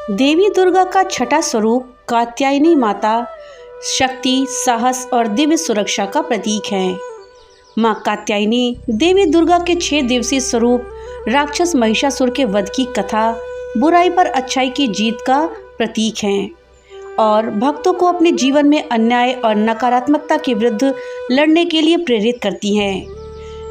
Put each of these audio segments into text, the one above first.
देवी दुर्गा का छठा स्वरूप कात्यायनी माता शक्ति, साहस और दिव्य सुरक्षा का प्रतीक है। माँ कात्यायनी देवी दुर्गा के 6 दिवसीय स्वरूप राक्षस महिषासुर के वध की कथा बुराई पर अच्छाई की जीत का प्रतीक हैं और भक्तों को अपने जीवन में अन्याय और नकारात्मकता के विरुद्ध लड़ने के लिए प्रेरित करती हैं।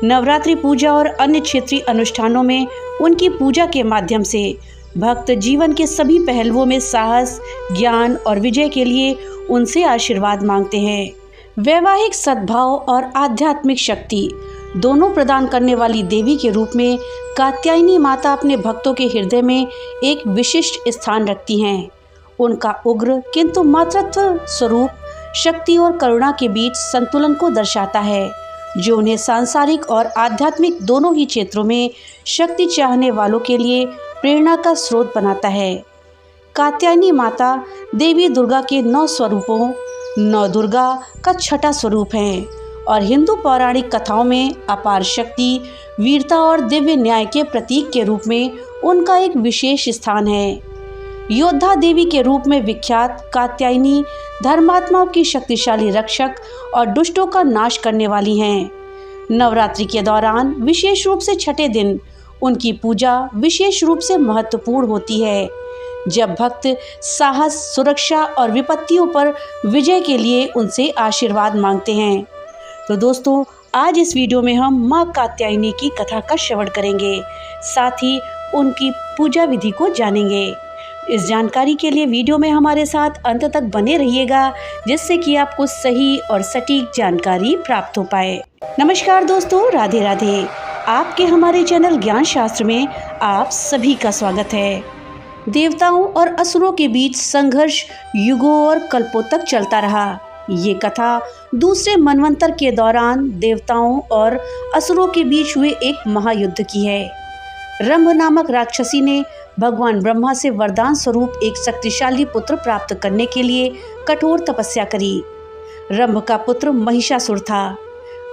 नवरात्रि पूजा और अन्य क्षेत्रीय अनुष्ठानों में उनकी पूजा के माध्यम से भक्त जीवन के सभी पहलुओं में साहस, ज्ञान और विजय के लिए उनसे आशीर्वाद मांगते हैं। वैवाहिक सद्भाव और आध्यात्मिक शक्ति दोनों प्रदान करने वाली देवी के रूप में कात्यायनी माता अपने भक्तों के हृदय में एक विशिष्ट स्थान रखती हैं। उनका उग्र किंतु मातृत्व स्वरूप शक्ति और करुणा के बीच संतुलन को दर्शाता है, जो उन्हें सांसारिक और आध्यात्मिक दोनों ही क्षेत्रों में शक्ति चाहने वालों के लिए प्रेरणा का स्रोत बनाता है। कात्यायनी माता देवी दुर्गा के 9 स्वरूपों नौ दुर्गा का छठा स्वरूप है और हिंदू पौराणिक कथाओं में अपार शक्ति, वीरता और दिव्य न्याय के प्रतीक के रूप में उनका एक विशेष स्थान है। योद्धा देवी के रूप में विख्यात कात्यायनी धर्मात्माओं की शक्तिशाली रक्षक और दुष्टों का नाश करने वाली हैं। नवरात्रि के दौरान विशेष रूप से छठे दिन उनकी पूजा विशेष रूप से महत्वपूर्ण होती है, जब भक्त साहस, सुरक्षा और विपत्तियों पर विजय के लिए उनसे आशीर्वाद मांगते हैं। तो दोस्तों, आज इस वीडियो में हम माँ कात्यायनी की कथा का श्रवण करेंगे, साथ ही उनकी पूजा विधि को जानेंगे। इस जानकारी के लिए वीडियो में हमारे साथ अंत तक बने रहिएगा, जिससे कि आपको सही और सटीक जानकारी प्राप्त हो पाए। नमस्कार दोस्तों, राधे राधे। आपके हमारे चैनल ज्ञान शास्त्र में आप सभी का स्वागत है। देवताओं और असुरों के बीच संघर्ष युगों और कल्पों तक चलता रहा। ये कथा दूसरे मनवंतर के दौरान देवताओं और असुरों के बीच हुए एक महायुद्ध की है। रंभ नामक राक्षसी ने भगवान ब्रह्मा से वरदान स्वरूप एक शक्तिशाली पुत्र प्राप्त करने के लिए कठोर तपस्या करी। रंभ का पुत्र महिषासुर था।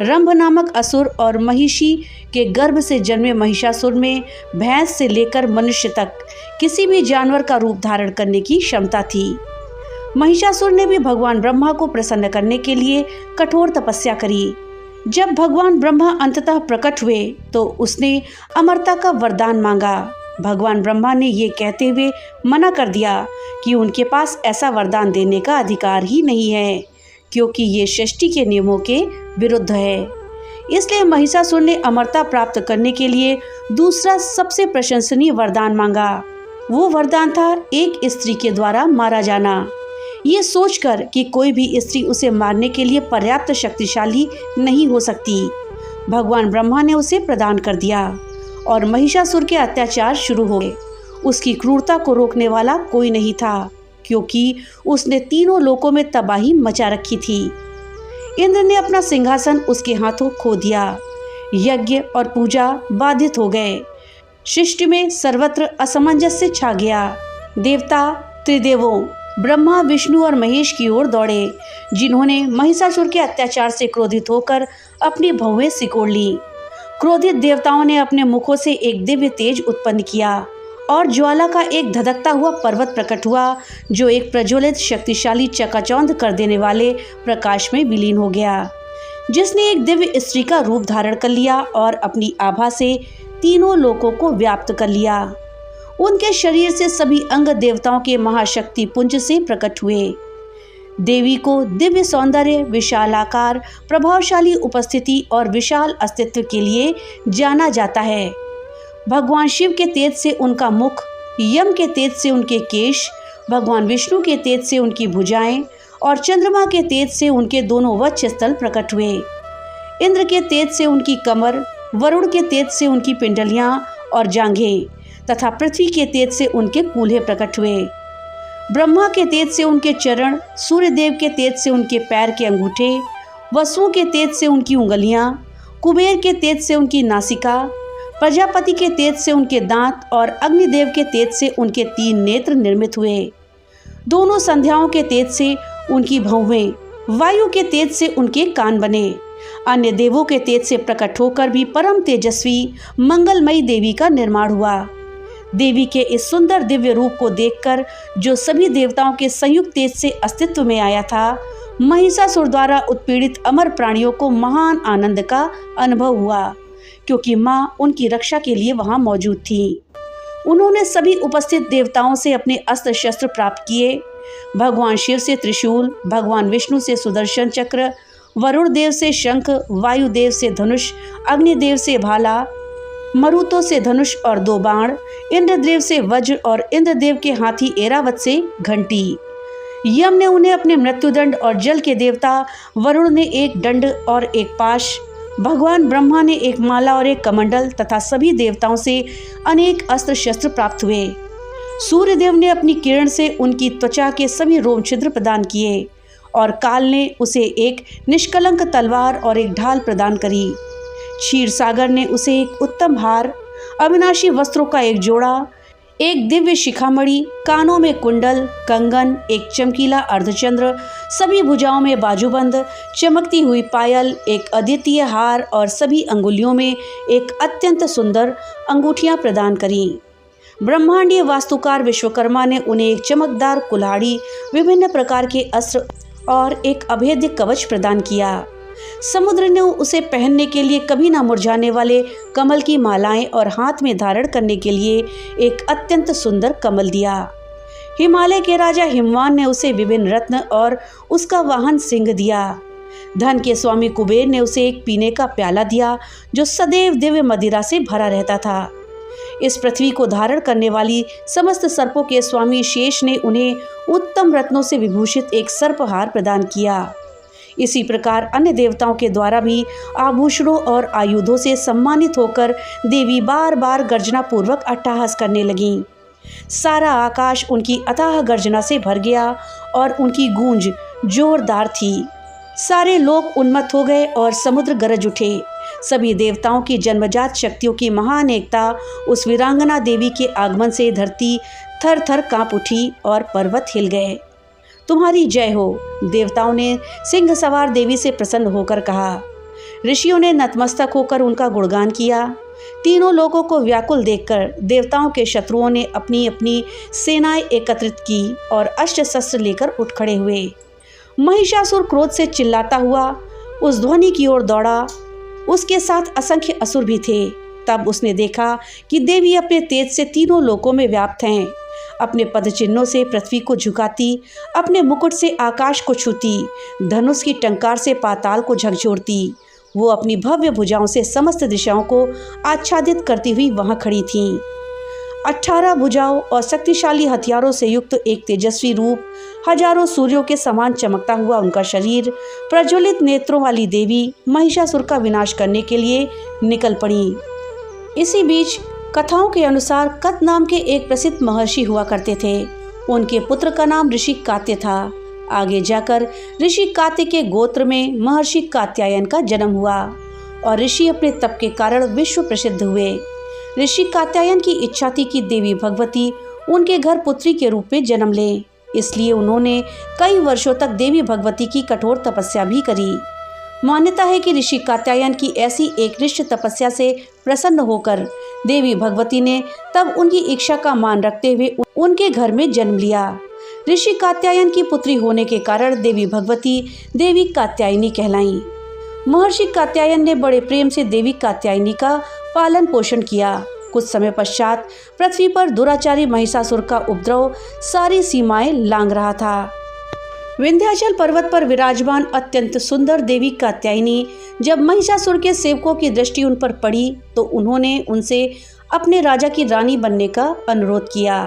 रंभ नामक असुर और महिषी के गर्भ से जन्मे महिषासुर में भैंस से लेकर मनुष्य तक किसी भी जानवर का रूप धारण करने की क्षमता थी। महिषासुर ने भी भगवान ब्रह्मा को प्रसन्न करने के लिए कठोर तपस्या करी। जब भगवान ब्रह्मा अंततः प्रकट हुए तो उसने अमरता का वरदान मांगा। भगवान ब्रह्मा ने ये कहते हुए मना कर दिया कि उनके पास ऐसा वरदान देने का अधिकार ही नहीं है, क्योंकि ये सृष्टि के नियमों के विरुद्ध है। इसलिए महिषासुर ने अमरता प्राप्त करने के लिए दूसरा सबसे प्रशंसनीय वरदान मांगा। वो वरदान था एक स्त्री के द्वारा मारा जाना। ये सोचकर कि कोई भी स्त्री उसे मारने के लिए पर्याप्त शक्तिशाली नहीं हो सकती, भगवान ब्रह्मा ने उसे प्रदान कर दिया और महिषासुर के अत्याचार शुरू हो गए। उसकी क्रूरता को रोकने वाला कोई नहीं था, क्योंकि उसने तीनों लोकों में तबाही मचा रखी थी। इंद्र ने अपना सिंहासन उसके हाथों खो दिया। यज्ञ और पूजा बाधित हो गए। सृष्टि में सर्वत्र असमंजस्य छा गया। देवता त्रिदेवों ब्रह्मा, विष्णु और महेश की ओर दौड़े, जिन्होंने महिषासुर के अत्याचार से क्रोधित होकर अपनी भौवें सिकोड़ ली। क्रोधित देवताओं ने अपने मुखों से एक दिव्य तेज उत्पन्न किया और ज्वाला का एक धधकता हुआ पर्वत प्रकट हुआ, जो एक प्रज्वलित शक्तिशाली चकाचौंध कर देने वाले प्रकाश में विलीन हो गया, जिसने एक दिव्य स्त्री का रूप धारण कर लिया और अपनी आभा से तीनों लोकों को व्याप्त कर लिया। उनके शरीर से सभी अंग देवताओं के महाशक्ति पुंज से प्रकट हुए। देवी को दिव्य सौंदर्य, विशाल आकार, प्रभावशाली उपस्थिति और विशाल अस्तित्व के लिए जाना जाता है। भगवान शिव के तेज से उनका मुख, यम के तेज से उनके केश, भगवान विष्णु के तेज से उनकी भुजाएं और चंद्रमा के तेज से उनके दोनों वक्षस्थल प्रकट हुए। इंद्र के तेज से उनकी कमर, वरुण के तेज से उनकी पिंडलियां और जांघें तथा पृथ्वी के तेज से उनके कूल्हे प्रकट हुए। ब्रह्मा के तेज से उनके चरण, सूर्यदेव के तेज से उनके पैर के अंगूठे, वसुओं के तेज से उनकी उंगलियां, कुबेर के तेज से उनकी नासिका, प्रजापति के तेज से उनके दांत और अग्निदेव के तेज से उनके 3 नेत्र निर्मित हुए। दोनों संध्याओं के तेज से उनकी भौवें, वायु के तेज से उनके कान बने। अन्य देवों के तेज से प्रकट होकर भी परम तेजस्वी मंगलमयी देवी का निर्माण हुआ। देवी के इस सुंदर दिव्य रूप को देखकर जो सभी देवताओं के संयुक्त तेज से अस्तित्व में आया था, महिषासुर द्वारा उत्पीड़ित अमर प्राणियों को महान आनंद का अनुभव हुआ, क्योंकि माँ उनकी रक्षा के लिए वहां मौजूद थी। उन्होंने सभी उपस्थित देवताओं से अपने अस्त्र शस्त्र प्राप्त किए। भगवान शिव से त्रिशूल, भगवान विष्णु से सुदर्शन चक्र, वरुण देव से शंख, वायुदेव से धनुष, अग्निदेव से भाला, मरुतों से धनुष और 2 बाण, इंद्रदेव से वज्र और इंद्रदेव के हाथी ऐरावत से घंटी। यम ने उन्हें अपने मृत्युदंड और जल के देवता वरुण ने एक दंड और एक पाश, भगवान ब्रह्मा ने एक माला और एक कमंडल तथा सभी देवताओं से अनेक अस्त्र शस्त्र प्राप्त हुए। सूर्यदेव ने अपनी किरण से उनकी त्वचा के सभी रोम छिद्र प्रदान किए और काल ने उसे एक निष्कलंक तलवार और एक ढाल प्रदान करी। क्षीर सागर ने उसे एक उत्तम हार, अविनाशी वस्त्रों का एक जोड़ा, एक दिव्य शिखामणि, कानों में कुंडल, कंगन, एक चमकीला अर्धचंद्र, सभी भुजाओं में बाजूबंद, चमकती हुई पायल, एक अद्वितीय हार और सभी अंगुलियों में एक अत्यंत सुंदर अंगूठियां प्रदान करी। ब्रह्मांडीय वास्तुकार विश्वकर्मा ने उन्हें एक चमकदार कुल्हाड़ी, विभिन्न प्रकार के अस्त्र और एक अभेद्य कवच प्रदान किया। समुद्र ने उसे पहनने के लिए कभी ना मुरझाने वाले कमल की मालाएं और हाथ में धारण करने के लिए एक अत्यंत सुंदर कमल दिया। हिमालय के राजा हिमवान ने उसे विभिन्न रत्न और उसका वाहन सिंह दिया। धन के स्वामी कुबेर ने उसे एक पीने का प्याला दिया जो सदैव दिव्य मदिरा से भरा रहता था। इस पृथ्वी को धारण करने वाली समस्त सर्पों के स्वामी शेष ने उन्हें उत्तम रत्नों से विभूषित एक सर्पहार प्रदान किया। इसी प्रकार अन्य देवताओं के द्वारा भी आभूषणों और आयुधों से सम्मानित होकर देवी बार बार गर्जना पूर्वक अट्टहास करने लगीं। सारा आकाश उनकी अथाह गर्जना से भर गया और उनकी गूंज जोरदार थी। सारे लोग उन्मत्त हो गए और समुद्र गरज उठे। सभी देवताओं की जन्मजात शक्तियों की महान एकता उस वीरांगना देवी के आगमन से धरती थर थर कांप उठी और पर्वत हिल गए। तुम्हारी जय हो, देवताओं ने सिंह सवार देवी से प्रसन्न होकर कहा। ऋषियों ने नतमस्तक होकर उनका गुणगान किया। तीनों लोगों को व्याकुल देखकर देवताओं के शत्रुओं ने अपनी अपनी सेनाएं एकत्रित की और अस्त्र शस्त्र लेकर उठ खड़े हुए। महिषासुर क्रोध से चिल्लाता हुआ उस ध्वनि की ओर दौड़ा। उसके साथ असंख्य असुर भी थे। तब उसने देखा कि देवी अपने तेज से तीनों लोकों में व्याप्त हैं। अपने पदचिन्हों से पृथ्वी को झुकाती, अपने मुकुट से आकाश को छूती, धनुष की टंकार से पाताल को झकझोरती, वो अपनी भव्य भुजाओं से समस्त दिशाओं को आच्छादित करती हुई वहां खड़ी थीं। 18 भुजाओं और शक्तिशाली हथियारों से युक्त एक तेजस्वी रूप, हजारों सूर्यों के समान चमकता हुआ उनका शरीर, प्रज्वलित नेत्रों वाली देवी महिषासुर का विनाश करने के लिए निकल पड़ी। इसी बीच कथाओं के अनुसार कत नाम के एक प्रसिद्ध महर्षि हुआ करते थे। उनके पुत्र का नाम ऋषि कात्य था। आगे जाकर ऋषि कात्य के गोत्र में महर्षि कात्यायन का जन्म हुआ और ऋषि अपने तप के कारण विश्व प्रसिद्ध हुए। ऋषि कात्यायन की इच्छा थी कि देवी भगवती उनके घर पुत्री के रूप में जन्म लें, इसलिए उन्होंने कई वर्षों तक देवी भगवती की कठोर तपस्या भी करी। मान्यता है कि ऋषि कात्यायन की ऐसी एक निष्ठ तपस्या से प्रसन्न होकर देवी भगवती ने तब उनकी इच्छा का मान रखते हुए उनके घर में जन्म लिया। ऋषि कात्यायन की पुत्री होने के कारण देवी भगवती देवी कात्यायनी कहलाईं। महर्षि कात्यायन ने बड़े प्रेम से देवी कात्यायनी का पालन पोषण किया। कुछ समय पश्चात पृथ्वी पर दुराचारी महिषासुर का उपद्रव सारी सीमाएं लांघ रहा था। विंध्याचल पर्वत पर विराजमान अत्यंत सुंदर देवी कात्यायनी जब महिषासुर के सेवकों की दृष्टि उन पर पड़ी तो उन्होंने उनसे अपने राजा की रानी बनने का अनुरोध किया।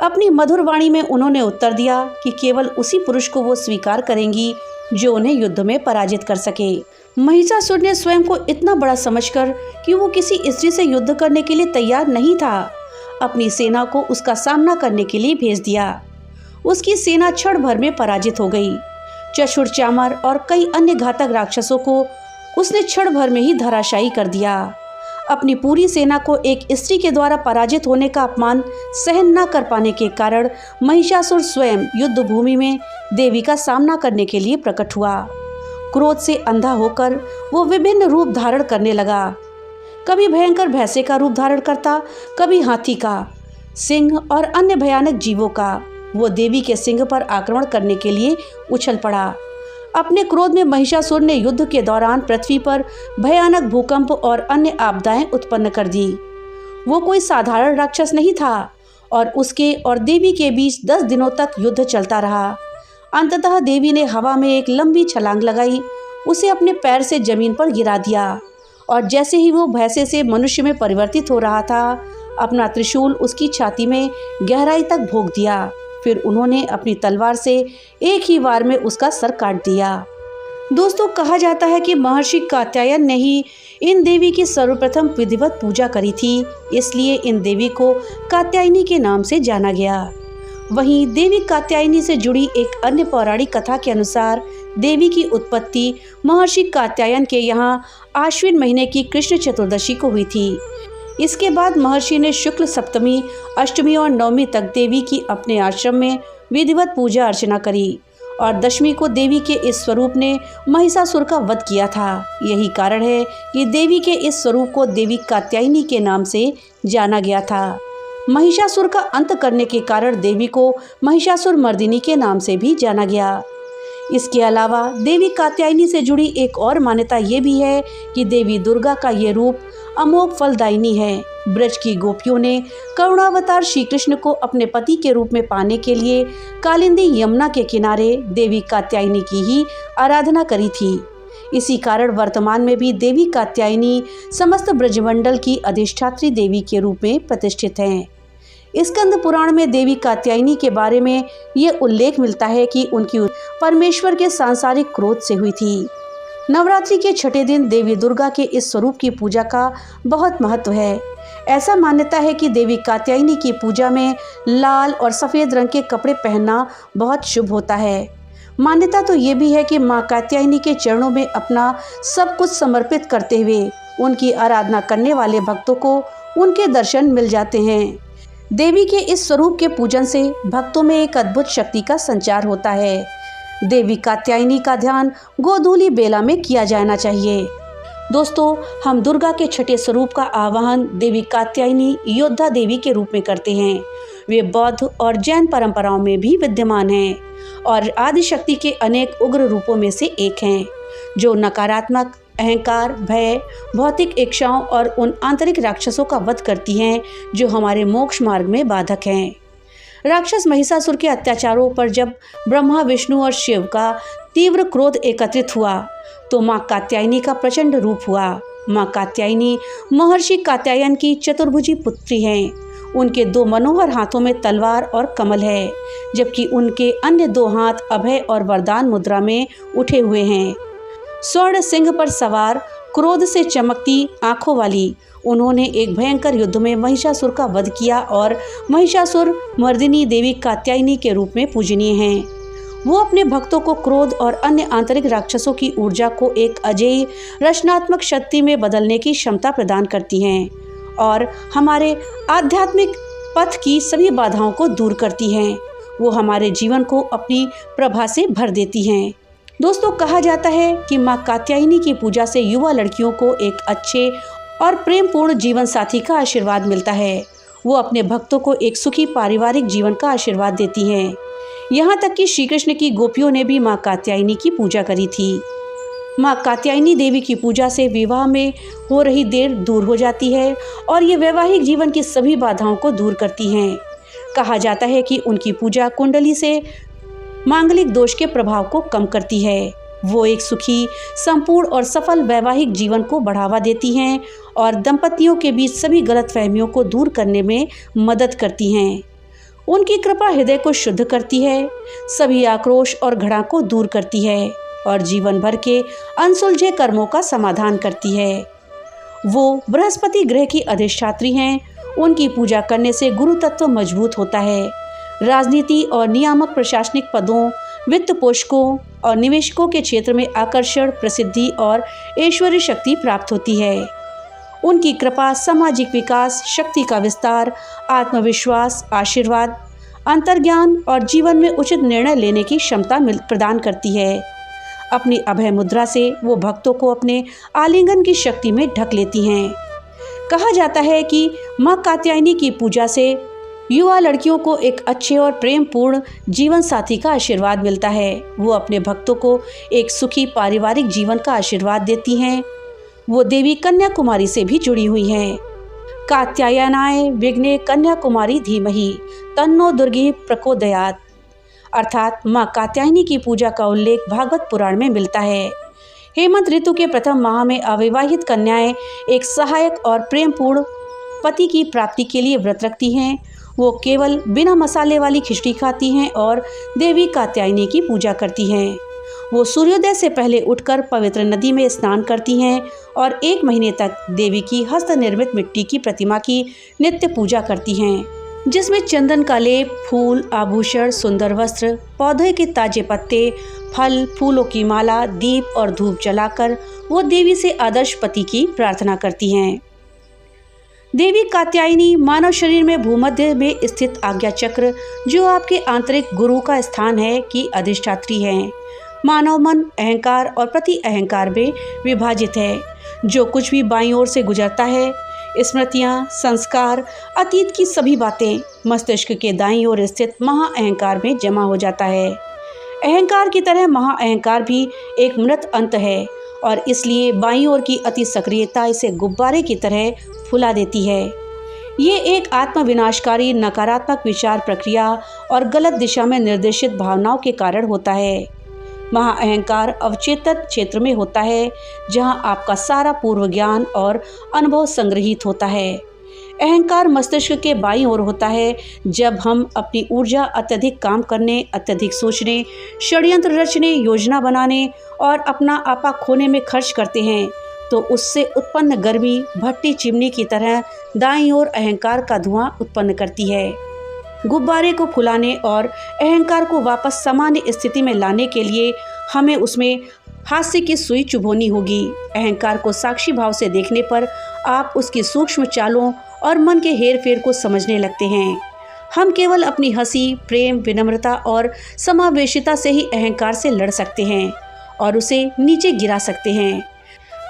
अपनी मधुर वाणी में उन्होंने उत्तर दिया कि केवल उसी पुरुष को वो स्वीकार करेंगी जो उन्हें युद्ध में पराजित कर सके। महिषासुर ने स्वयं को इतना बड़ा समझकर कि वो किसी स्त्री से युद्ध करने के लिए तैयार नहीं था, अपनी सेना को उसका सामना करने के लिए भेज दिया। उसकी सेना क्षण भर में पराजित हो गई। चशुर चामर और कई अन्य घातक राक्षसों को उसने क्षण भर में ही धराशायी कर दिया। अपनी पूरी सेना को एक स्त्री के द्वारा पराजित होने का अपमान सहन न कर पाने के कारण महिषासुर स्वयं युद्ध भूमि में देवी का सामना करने के लिए प्रकट हुआ। क्रोध से अंधा होकर वो विभिन्न रूप धारण करने लगा। कभी भयंकर भैंसे का रूप धारण करता, कभी हाथी का, सिंह और अन्य भयानक जीवों का। वो देवी के सिंह पर आक्रमण करने के लिए उछल पड़ा। अपने क्रोध में महिषासुर ने युद्ध के दौरान पृथ्वी पर भयानक भूकंप और अन्य आपदाएं उत्पन्न कर दी। वो कोई साधारण राक्षस नहीं था और उसके और देवी के बीच 10 दिनों तक युद्ध चलता रहा। अंततः देवी ने हवा में एक लंबी छलांग लगाई, उसे अपने पैर से जमीन पर गिरा दिया और जैसे ही वो भैंसे से मनुष्य में परिवर्तित हो रहा था, अपना त्रिशूल उसकी छाती में गहराई तक भोंक दिया। फिर उन्होंने अपनी तलवार से एक ही वार में उसका सर काट दिया। दोस्तों, कहा जाता है कि महर्षि कात्यायन ने ही इन देवी की सर्वप्रथम विधिवत पूजा करी थी, इसलिए इन देवी को कात्यायनी के नाम से जाना गया। वहीं देवी कात्यायनी से जुड़ी एक अन्य पौराणिक कथा के अनुसार देवी की उत्पत्ति महर्षि कात्यायन के यहाँ आश्विन महीने की कृष्ण चतुर्दशी को हुई थी। इसके बाद महर्षि ने शुक्ल सप्तमी, अष्टमी और नवमी तक देवी की अपने आश्रम में विधिवत पूजा अर्चना करी और दशमी को देवी के इस स्वरूप ने महिषासुर का वध किया था। यही कारण है कि देवी के इस स्वरूप को देवी कात्यायनी के नाम से जाना गया था। महिषासुर का अंत करने के कारण देवी को महिषासुर मर्दिनी के नाम से भी जाना गया। इसके अलावा देवी कात्यायनी से जुड़ी एक और मान्यता ये भी है कि देवी दुर्गा का ये रूप अमोघ फलदायिनी है। ब्रज की गोपियों ने करुणावतार श्री कृष्ण को अपने पति के रूप में पाने के लिए कालिंदी यमुना के किनारे देवी कात्यायनी की ही आराधना करी थी। इसी कारण वर्तमान में भी देवी कात्यायनी समस्त ब्रजमंडल की अधिष्ठात्री देवी के रूप में प्रतिष्ठित हैं। स्कंद पुराण में देवी कात्यायनी के बारे में ये उल्लेख मिलता है कि उनकी परमेश्वर के सांसारिक क्रोध से हुई थी। नवरात्रि के छठे दिन देवी दुर्गा के इस स्वरूप की पूजा का बहुत महत्व है। ऐसा मान्यता है कि देवी कात्यायनी की पूजा में लाल और सफ़ेद रंग के कपड़े पहनना बहुत शुभ होता है। मान्यता तो ये भी है कि माँ कात्यायनी के चरणों में अपना सब कुछ समर्पित करते हुए उनकी आराधना करने वाले भक्तों को उनके दर्शन मिल जाते हैं। देवी के इस स्वरूप के पूजन से भक्तों में एक अद्भुत शक्ति का संचार होता है। देवी कात्यायनी का ध्यान गोधूली बेला में किया जाना चाहिए। दोस्तों, हम दुर्गा के छठे स्वरूप का आवाहन देवी कात्यायनी योद्धा देवी के रूप में करते हैं। वे बौद्ध और जैन परंपराओं में भी विद्यमान हैं और आदिशक्ति के अनेक उग्र रूपों में से एक हैं, जो नकारात्मक अहंकार, भय, भौतिक इच्छाओं और उन आंतरिक राक्षसों का वध करती हैं जो हमारे मोक्ष मार्ग में बाधक हैं। राक्षस महिषासुर के अत्याचारों पर जब ब्रह्मा, विष्णु और शिव का तीव्र क्रोध एकत्रित हुआ तो माँ कात्यायनी का प्रचंड रूप हुआ। माँ कात्यायनी महर्षि कात्यायन की चतुर्भुजी पुत्री हैं। उनके 2 मनोहर हाथों में तलवार और कमल है, जबकि उनके अन्य 2 हाथ अभय और वरदान मुद्रा में उठे हुए हैं। स्वर्ण सिंह पर सवार, क्रोध से चमकती आंखों वाली, उन्होंने एक भयंकर युद्ध में महिषासुर का वध किया और महिषासुर मर्दिनी देवी कात्यायनी के रूप में पूजनीय हैं। वो अपने भक्तों को क्रोध और अन्य आंतरिक राक्षसों की ऊर्जा को एक अजेय रचनात्मक शक्ति में बदलने की क्षमता प्रदान करती हैं और हमारे आध्यात्मिक पथ की सभी बाधाओं को दूर करती हैं। वो हमारे जीवन को अपनी प्रभा से भर देती हैं। दोस्तों, कहा जाता है कि माँ कात्यायनी की पूजा से युवा लड़कियों को एक अच्छे और प्रेमपूर्ण जीवन साथी का आशीर्वाद मिलता है। वो अपने भक्तों को एक सुखी पारिवारिक जीवन का आशीर्वाद देती हैं। यहाँ तक कि श्री कृष्ण की गोपियों ने भी माँ कात्यायनी की पूजा करी थी। माँ कात्यायनी देवी की पूजा से विवाह में हो रही देर दूर हो जाती है और ये वैवाहिक जीवन की सभी बाधाओं को दूर करती हैं। कहा जाता है कि उनकी पूजा कुंडली से मांगलिक दोष के प्रभाव को कम करती है। वो एक सुखी, संपूर्ण और सफल वैवाहिक जीवन को बढ़ावा देती हैं और दंपतियों के बीच सभी गलतफहमियों को दूर करने में मदद करती हैं। उनकी कृपा हृदय को शुद्ध करती है, सभी आक्रोश और घृणा को दूर करती है और जीवन भर के अनसुलझे कर्मों का समाधान करती है। वो बृहस्पति ग्रह की अधिष्ठात्री हैं। उनकी पूजा करने से गुरु तत्व मजबूत होता है। राजनीति और नियामक प्रशासनिक पदों, वित्त पोषकों और निवेशकों के क्षेत्र में आकर्षण, प्रसिद्धि और ऐश्वर्य शक्ति प्राप्त होती है। उनकी कृपा सामाजिक विकास, शक्ति का विस्तार, आत्मविश्वास, आशीर्वाद, अंतर्ज्ञान और जीवन में उचित निर्णय लेने की क्षमता प्रदान करती है। अपनी अभय मुद्रा से वो भक्तों को अपने आलिंगन की शक्ति में ढक लेती हैं। कहा जाता है कि माँ कात्यायनी की पूजा से युवा लड़कियों को एक अच्छे और प्रेमपूर्ण जीवन साथी का आशीर्वाद मिलता है। वो अपने भक्तों को एक सुखी पारिवारिक जीवन का आशीर्वाद देती हैं। वो देवी कन्याकुमारी से भी जुड़ी हुई हैं। कात्यायनाय विघ्ने कन्याकुमारी धीमहि तन्नो दुर्गी प्रचोदयात्, अर्थात माँ कात्यायनी की पूजा का उल्लेख भागवत पुराण में मिलता है। हेमंत ऋतु के प्रथम माह में अविवाहित कन्याएं एक सहायक और प्रेमपूर्ण पति की प्राप्ति के लिए व्रत रखती हैं। वो केवल बिना मसाले वाली खिचड़ी खाती हैं और देवी कात्यायनी की पूजा करती हैं। वो सूर्योदय से पहले उठकर पवित्र नदी में स्नान करती हैं और 1 महीने तक देवी की हस्त निर्मित मिट्टी की प्रतिमा की नित्य पूजा करती हैं, जिसमें चंदन का लेप, फूल, आभूषण, सुंदर वस्त्र, पौधे के ताजे पत्ते, फल, फूलों की माला, दीप और धूप जलाकर वो देवी से आदर्श पति की प्रार्थना करती हैं। देवी कात्यायनी मानव शरीर में भूमध्य में स्थित आज्ञा चक्र, जो आपके आंतरिक गुरु का स्थान है, की अधिष्ठात्री है। मानव मन अहंकार और प्रति अहंकार में विभाजित है। जो कुछ भी बाईं ओर से गुजरता है, स्मृतियाँ, संस्कार, अतीत की सभी बातें मस्तिष्क के दाईं ओर स्थित महाअहंकार में जमा हो जाता है। अहंकार की तरह महाअहंकार भी एक मृत अंत है और इसलिए बाईं ओर की अति सक्रियता इसे गुब्बारे की तरह फुला देती है। ये एक आत्मविनाशकारी नकारात्मक विचार प्रक्रिया और गलत दिशा में निर्देशित भावनाओं के कारण होता है। महाअहंकार अवचेतन क्षेत्र में होता है, जहां आपका सारा पूर्व ज्ञान और अनुभव संग्रहित होता है। अहंकार मस्तिष्क के बाईं ओर होता है, जब हम अपनी ऊर्जा अत्यधिक काम करने, अत्यधिक सोचने, षड्यंत्र रचने, योजना बनाने और अपना आपा खोने में खर्च करते हैं, तो उससे उत्पन्न गर्मी भट्टी चिमनी की तरह दाईं ओर अहंकार का धुआं उत्पन्न करती है। गुब्बारे को फुलाने और अहंकार को वापस सामान्य स्थिति में लाने के लिए हमें उसमें हास्य की सुई चुभोनी होगी। अहंकार को साक्षी भाव से देखने पर आप उसकी सूक्ष्म चालों और मन के हेर फेर को समझने लगते हैं। हम केवल अपनी हंसी, प्रेम, विनम्रता और समावेशिता से ही अहंकार से लड़ सकते हैं और उसे नीचे गिरा सकते हैं।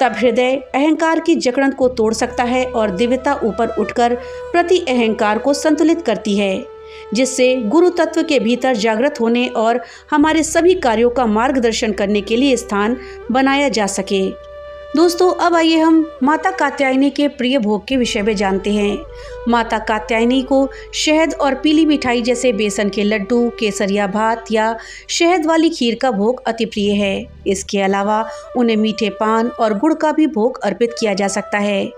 तब हृदय अहंकार की जकड़न को तोड़ सकता है और दिव्यता ऊपर उठकर प्रति अहंकार को संतुलित करती है, जिससे गुरु तत्व के भीतर जागृत होने और हमारे सभी कार्यों का मार्गदर्शन करने के लिए स्थान बनाया जा सके। दोस्तों, अब आइए हम माता कात्यायनी के प्रिय भोग के विषय में जानते हैं। माता कात्यायनी को शहद और पीली मिठाई जैसे बेसन के लड्डू, केसरिया भात या शहद वाली खीर का भोग अति प्रिय है। इसके अलावा उन्हें मीठे पान और गुड़ का भी भोग अर्पित किया जा सकता है।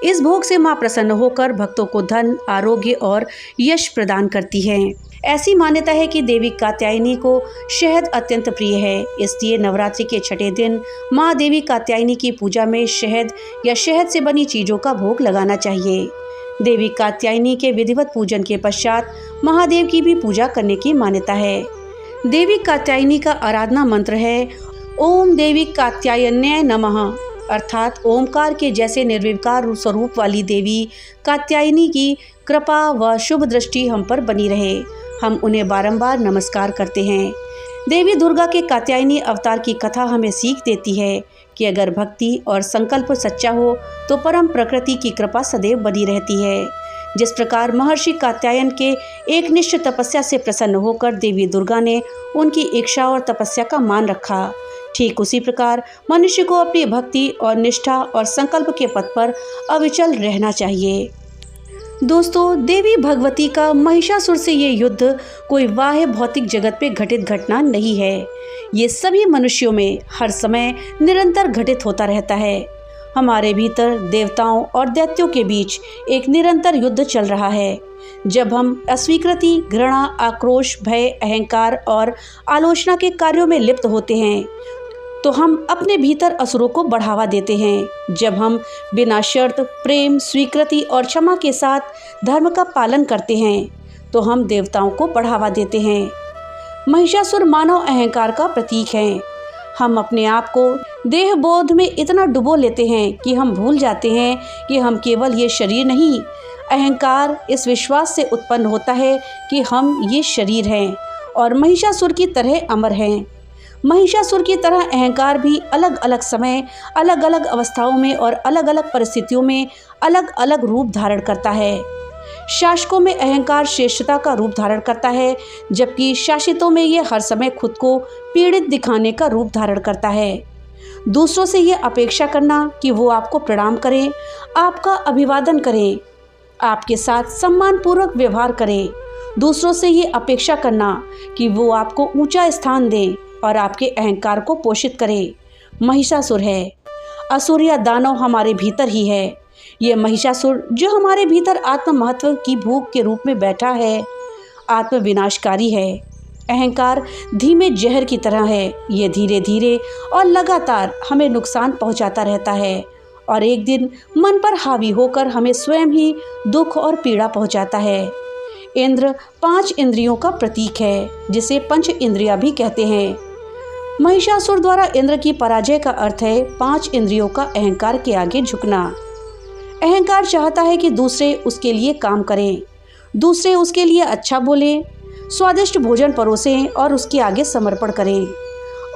इस भोग से मां प्रसन्न होकर भक्तों को धन, आरोग्य और यश प्रदान करती हैं। ऐसी मान्यता है कि देवी कात्यायनी को शहद अत्यंत प्रिय है, इसलिए नवरात्रि के छठे दिन मां देवी कात्यायनी की पूजा में शहद या शहद से बनी चीजों का भोग लगाना चाहिए। देवी कात्यायनी के विधिवत पूजन के पश्चात महादेव की भी पूजा करने की मान्यता है। देवी कात्यायनी का आराधना मंत्र है ओम देवी कात्यायन्याय नमः, अर्थात ओमकार के जैसे निर्विकार स्वरूप वाली देवी कात्यायनी की कृपा व शुभ दृष्टि हम पर बनी रहे। हम उन्हें बारंबार नमस्कार करते हैं। देवी दुर्गा के कात्यायनी अवतार की कथा हमें सीख देती है कि अगर भक्ति और संकल्प सच्चा हो तो परम प्रकृति की कृपा सदैव बनी रहती है। जिस प्रकार महर्षि कात्यायन के एक निष्ठ तपस्या से प्रसन्न होकर देवी दुर्गा ने उनकी इच्छा और तपस्या का मान रखा, ठीक उसी प्रकार मनुष्य को अपनी भक्ति और निष्ठा और संकल्प के पथ पर अविचल रहना चाहिए। दोस्तों, देवी भगवती का महिषासुर से ये युद्ध कोई बाह्य भौतिक जगत पे घटित घटना नहीं है। ये सभी मनुष्यों में हर समय निरंतर घटित होता रहता है। हमारे भीतर देवताओं और दैत्यों के बीच एक निरंतर युद्ध चल रहा है। जब हम अस्वीकृति, घृणा, आक्रोश, भय, अहंकार और आलोचना के कार्यों में लिप्त होते हैं तो हम अपने भीतर असुरों को बढ़ावा देते हैं। जब हम बिना शर्त प्रेम, स्वीकृति और क्षमा के साथ धर्म का पालन करते हैं तो हम देवताओं को बढ़ावा देते हैं। महिषासुर मानव अहंकार का प्रतीक है। हम अपने आप को देह बोध में इतना डुबो लेते हैं कि हम भूल जाते हैं कि हम केवल ये शरीर नहीं। अहंकार इस विश्वास से उत्पन्न होता है कि हम ये शरीर हैं और महिषासुर की तरह अमर हैं। महिषासुर की तरह अहंकार भी अलग अलग समय, अलग अलग अवस्थाओं में और अलग अलग परिस्थितियों में अलग अलग रूप धारण करता है। शासकों में अहंकार श्रेष्ठता का रूप धारण करता है, जबकि शासितों में ये हर समय खुद को पीड़ित दिखाने का रूप धारण करता है। दूसरों से ये अपेक्षा करना कि वो आपको प्रणाम करें, आपका अभिवादन करें, आपके साथ सम्मानपूर्वक व्यवहार करें। दूसरों से ये अपेक्षा करना कि वो आपको ऊंचा स्थान दें और आपके अहंकार को पोषित करें, महिषासुर है। असुर या दानव हमारे भीतर ही है। ये महिषासुर जो हमारे भीतर आत्म महत्व की भूख के रूप में बैठा है, आत्म विनाशकारी है। अहंकार धीमे जहर की तरह है। ये धीरे धीरे और लगातार हमें नुकसान पहुंचाता रहता है और एक दिन मन पर हावी होकर हमें स्वयं ही दुख और पीड़ा पहुंचाता है। इंद्र 5 इंद्रियों का प्रतीक है, जिसे पंच इंद्रियां भी कहते हैं। महिषासुर द्वारा इंद्र की पराजय का अर्थ है 5 इंद्रियों का अहंकार के आगे झुकना। अहंकार चाहता है कि दूसरे उसके लिए काम करें, दूसरे उसके लिए अच्छा बोलें, स्वादिष्ट भोजन परोसें और उसके आगे समर्पण करें।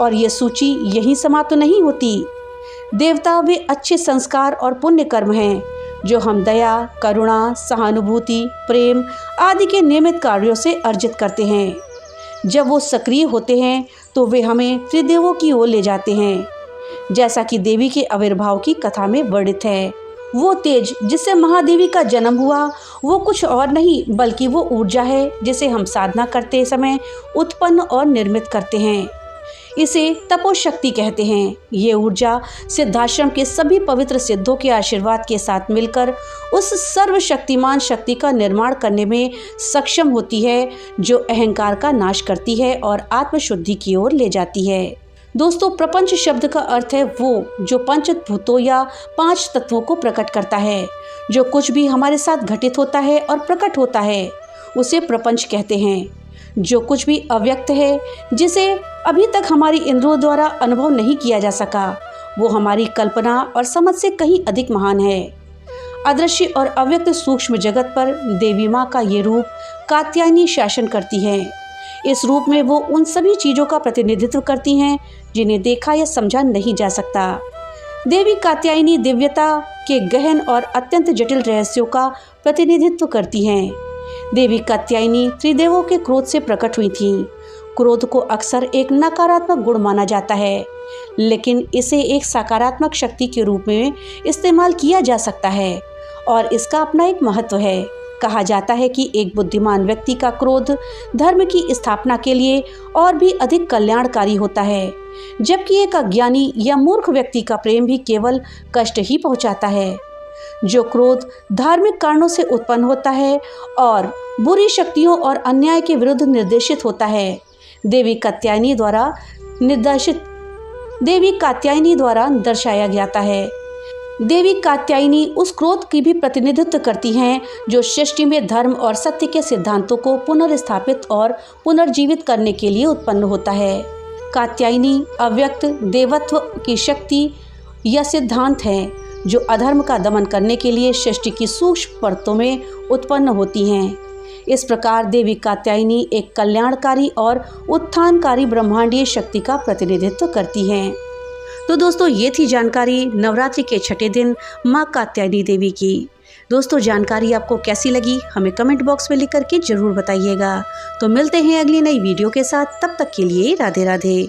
और ये सूची यहीं समाप्त नहीं होती। देवता वे अच्छे संस्कार और पुण्य कर्म हैं जो हम दया, करुणा, सहानुभूति, प्रेम आदि के नियमित कार्यों से अर्जित करते हैं। जब वो सक्रिय होते हैं तो वे हमें त्रिदेवों की ओर ले जाते हैं, जैसा कि देवी के आविर्भाव की कथा में वर्णित है। वो तेज जिससे महादेवी का जन्म हुआ वो कुछ और नहीं बल्कि वो ऊर्जा है जिसे हम साधना करते समय उत्पन्न और निर्मित करते हैं। इसे तपोशक्ति कहते हैं। ये ऊर्जा सिद्धाश्रम के सभी पवित्र सिद्धों के आशीर्वाद के साथ मिलकर उस सर्वशक्तिमान शक्ति का निर्माण करने में सक्षम होती है जो अहंकार का नाश करती है और आत्मशुद्धि की ओर ले जाती है। दोस्तों, प्रपंच शब्द का अर्थ है वो जो पंचभूतों या 5 तत्वों को प्रकट करता है। जो कुछ भी हमारे साथ घटित होता है और प्रकट होता है उसे प्रपंच कहते हैं। जो कुछ भी अव्यक्त है, जिसे अभी तक हमारी इंद्रियों द्वारा अनुभव नहीं किया जा सका, वो हमारी कल्पना और समझ से कहीं अधिक महान है। अदृश्य और अव्यक्त सूक्ष्म जगत पर देवी माँ का ये रूप कात्यायनी शासन करती है। इस रूप में वो उन सभी चीज़ों का प्रतिनिधित्व करती हैं जिन्हें देखा या समझा नहीं जा सकता। देवी कात्यायनी दिव्यता के गहन और अत्यंत जटिल रहस्यों का प्रतिनिधित्व करती हैं। देवी कात्यायनी त्रिदेवों के क्रोध से प्रकट हुई थीं। क्रोध को अक्सर एक नकारात्मक गुण माना जाता है, लेकिन इसे एक सकारात्मक शक्ति के रूप में इस्तेमाल किया जा सकता है और इसका अपना एक महत्व है। कहा जाता है कि एक बुद्धिमान व्यक्ति का क्रोध धर्म की स्थापना के लिए और भी अधिक कल्याणकारी होता है, जबकि एक अज्ञानी या मूर्ख व्यक्ति का प्रेम भी केवल कष्ट ही पहुंचाता है। जो क्रोध धार्मिक कारणों से उत्पन्न होता है और बुरी शक्तियों और अन्याय के विरुद्ध निर्देशित होता है, देवी कात्यायनी द्वारा दर्शाया जाता है। देवी कात्यायनी उस क्रोध की भी प्रतिनिधित्व करती हैं जो सृष्टि में धर्म और सत्य के सिद्धांतों को पुनर्स्थापित और पुनर्जीवित करने के लिए उत्पन्न होता है। कात्यायनी अव्यक्त देवत्व की शक्ति या सिद्धांत है जो अधर्म का दमन करने के लिए सृष्टि की सूक्ष्म परतों में उत्पन्न होती हैं। इस प्रकार देवी कात्यायनी एक कल्याणकारी और उत्थानकारी ब्रह्मांडीय शक्ति का प्रतिनिधित्व करती हैं। तो दोस्तों, ये थी जानकारी नवरात्रि के छठे दिन माँ कात्यायनी देवी की। दोस्तों, जानकारी आपको कैसी लगी हमें कमेंट बॉक्स में लिख करके जरूर बताइएगा। तो मिलते हैं अगली नई वीडियो के साथ, तब तक के लिए राधे राधे।